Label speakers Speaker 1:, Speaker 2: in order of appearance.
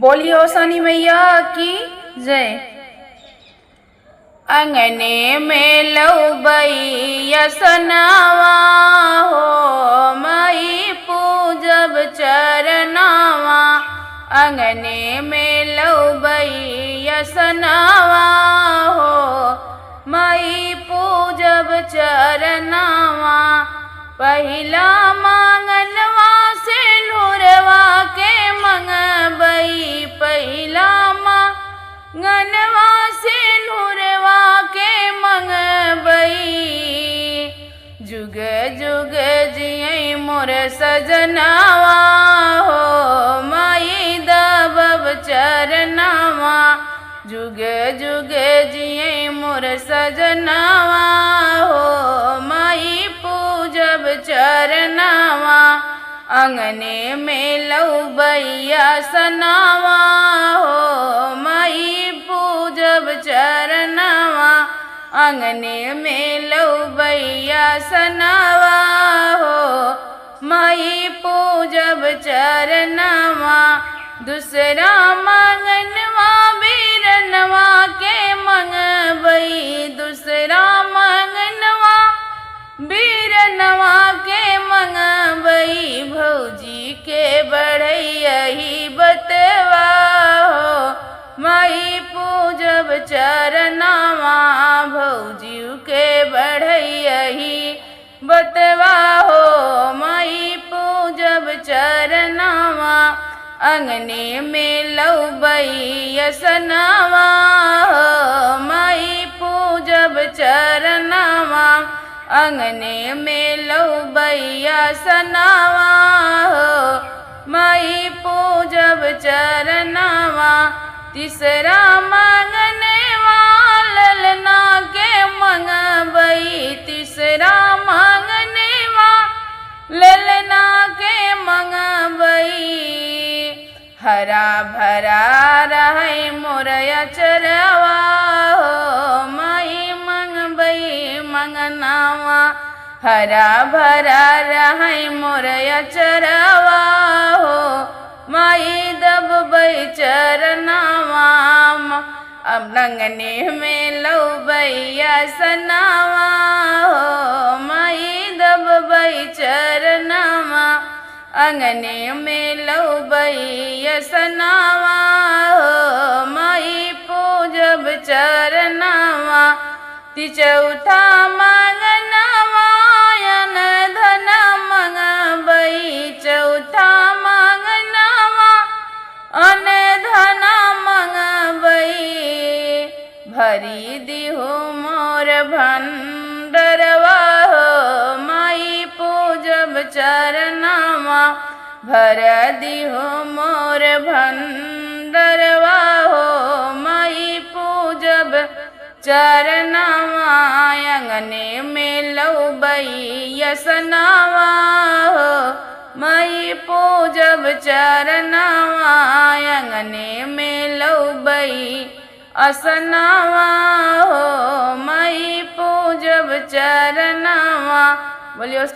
Speaker 1: बोलियो शनि मैया की जय। अंगने में लौबैया सनावा हो, मई पूजब चरनावा। अंगने में लौबैया सनावा हो, मई पूजब चरनावा। पहिला मांगनवा से ढोरवा के मंगबई, पहिला मांगनवा से ढोरवा के मंगबई। जुग जुग जियै मोर सजनावा हो, माई दबब चरनावा। जुग जुग जियै मोर सजनावा हो, माई पूजब चरनावा। अंगने में लौबैया सनावा हो, माई पूजब चरनावा। अंगने में लौबैया सनावा हो, माई पूजब चरनावा। दूसरा मांगनवा बीरनवा के मंगबई, दूसरा मांगनवा बीरनवा के मंगबई। भौजी के बढ़ैयही बतवा हो, माई पूजब चरनावा। भौजी के बढ़ैयही बतवा हो, माई पूजब चरनावा। अंगने में लौबैया सनावा हो, माई पूजब चरनावा। अंगने में लौबैया सनावा हो, माई पूजब चरनावा। तीसरा मांगनवा ललना के मंगबई, तीसरा मांगनवा ललना के मंगबई। हरा भरा रहे मोर अचरवा हो, माई मंगबई मंगनावा। हरा भरा रहे मोर अचरवा हो, माई दबबई चरनावा। अब अंगने में लौबैया सनावा हो, माई दबबई चरनावा। अंगने में लौबैया सनावा हो, माई पूजब चरनावा। चौथा मांगनवा अन धन मंगबई, चौथा मांगनवा अन धन मंगबई। भरी दिहु मोर भंडरवा हो, माई पूजब चरनावा। भर दिहु मोर भंडरवा हो, माई पूजब चरनावा। अंगने में लौबैया सनावा हो, माई पूजब चरनावा। अंगने में लौबई असनावा हो, माई पूजब चरनावा। बोलियो।